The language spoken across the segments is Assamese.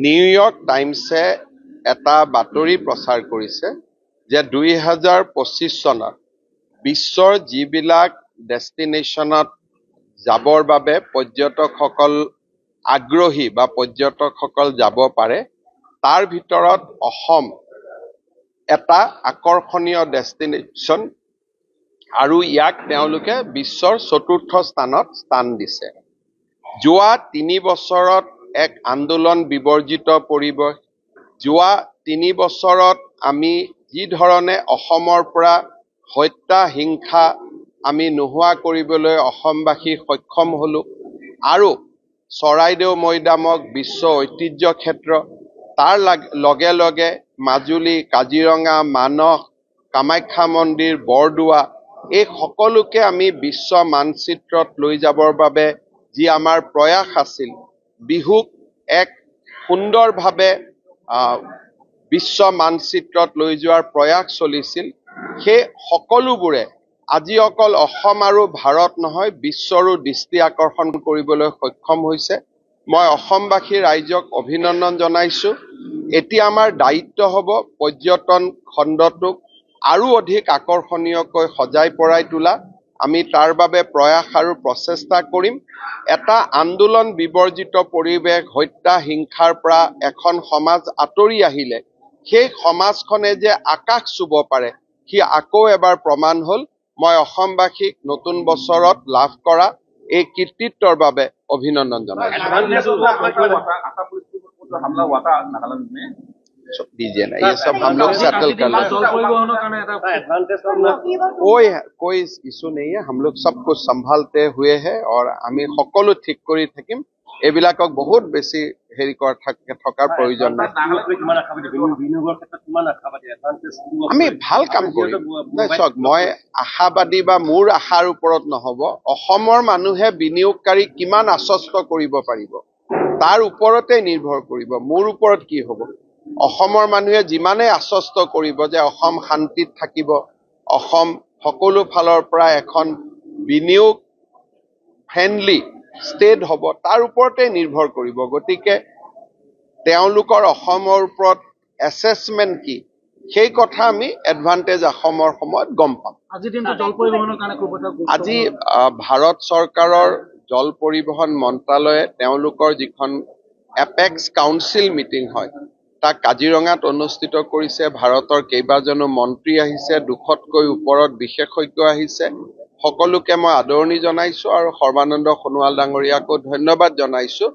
নিউয়ৰ্ক টাইমছে এটা বাতৰি প্ৰচাৰ কৰিছে যে 2025 চনত বিশ্বৰ যিবিলাক ডেষ্টিনেশ্যনত যাবৰ বাবে পৰ্যটকসকল আগ্ৰহী বা পৰ্যটকসকল যাব পাৰে তাৰ ভিতৰত অসম এটা আকৰ্ষণীয় ডেষ্টিনেশ্যন আৰু ইয়াক তেওঁলোকে বিশ্বৰ চতুৰ্থ স্থানত স্থান দিছে। যোৱা 3 বছৰত এক আন্দোলন বিবৰ্জিত পৰিৱেশ, যোৱা 3 বছৰত আমি যি ধৰণে অসমৰ পৰা হত্যা হিংসা আমি নোহোৱা কৰিবলৈ অসমবাসী সক্ষম হলো আৰু চৰাইদেউ মৈদামক বিশ্ব ঐতিহ্য ক্ষেত্ৰ, তাৰ লগে লগে মাজুলী, কাজিৰঙা, মানস, কামাখ্যা মন্দিৰ, বৰদোৱা এই সকলোকে আমি বিশ্ব মানচিত্ৰত লৈ যাবৰ বাবে যি আমাৰ প্ৰয়াস আছিল, বিহুক এক সুন্দৰভাৱে বিশ্ব মানচিত্ৰত লৈ যোৱাৰ প্ৰয়াস চলিছিল, সেই সকলোবোৰে আজি অকল অসম আৰু ভাৰত নহয় বিশ্বৰো দৃষ্টি আকৰ্ষণ কৰিবলৈ সক্ষম হৈছে। মই অসমবাসী ৰাইজক অভিনন্দন জনাইছো। এতিয়া আমাৰ দায়িত্ব হ'ব পৰ্যটন খণ্ডটোক আৰু অধিক আকৰ্ষণীয়কৈ সজাই পৰাই তোলা। আমি তাৰ বাবে প্ৰয়াস আৰু প্ৰচেষ্টা কৰিম। এটা আন্দোলন বিবৰ্জিত পৰিৱেশ, হত্যা হিংসাৰ পৰা এখন সমাজ আঁতৰি আহিলে সেই সমাজখনে যে আকাশ চুব পাৰে সি আকৌ এবাৰ প্ৰমাণ হ'ল। মই অসমবাসীক নতুন বছৰত লাভ কৰা এই কৃতিত্বৰ বাবে অভিনন্দন জনাইছো। दीजिए ना, ये सब हम लोग सेटल कर लेंगे। कोई इशू नहीं है, हम लोग सब कुछ संभालते हुए है और আমি সকলো ঠিক কৰি থাকিম। এইবিলাকক বহুত বেছি হেৰি থকাৰ প্ৰয়োজন নাই। আমি ভাল কাম কৰিম। চাওক, মই আশাবাদী বা মোৰ আশাৰ ওপৰত নহব, অসমৰ মানুহে বিনিয়োগকাৰী কিমান আশ্বস্ত কৰিব পাৰিব তাৰ ওপৰতে নিৰ্ভৰ কৰিব। মোৰ ওপৰত কি হ'ব? অসমৰ মানুহে যিমানে আশ্বস্ত কৰিব যে অসম শান্তিত থাকিব, অসম সকলো ফালৰ পৰা এখন বিনিয়োগ ফ্ৰেণ্ডলি ষ্টেট হ'ব, তাৰ ওপৰতে নিৰ্ভৰ কৰিব। গতিকে তেওঁলোকৰ অসমৰ ওপৰত এছেছমেণ্ট কি সেই কথা আমি এডভান্টেজ অসমৰ সময়ত গম পাম। আজি ভাৰত চৰকাৰৰ জল পৰিবহণ মন্ত্ৰালয়ে তেওঁলোকৰ যিখন এপেক্স কাউন্সিল মিটিং হয় তাক কাজিৰঙাত অনুষ্ঠিত কৰিছে। ভাৰতৰ কেইবাজনো মন্ত্ৰী আহিছে, 200তকৈ ওপৰত বিশেষজ্ঞ আহিছে। সকলোকে মই আদৰণি জনাইছো আৰু সৰ্বানন্দ সোণোৱাল ডাঙৰীয়াকো ধন্যবাদ জনাইছো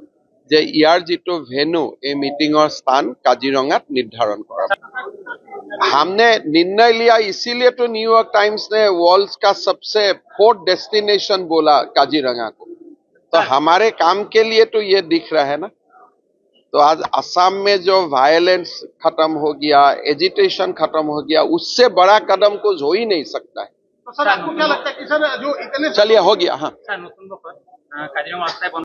যে ইয়াৰ যিটো ভেনু এই মিটিঙৰ স্থান কাজিৰঙাত নিৰ্ধাৰণ কৰা। हमने निर्णय लिया, इसीलिए तो न्यूयॉर्क टाइम्स ने वर्ल्ड का सबसे 4th डेस्टिनेशन बोला काजीरंगा को। तो हमारे काम के लिए तो ये दिख रहा है ना। तो आज असम में जो वायलेंस खत्म हो गया, एजिटेशन खत्म हो गया, उससे बड़ा कदम कुछ हो ही नहीं सकता है। तो सर आपको क्या लगता है कि सर जो इतने चलिए हो गया। हाँ।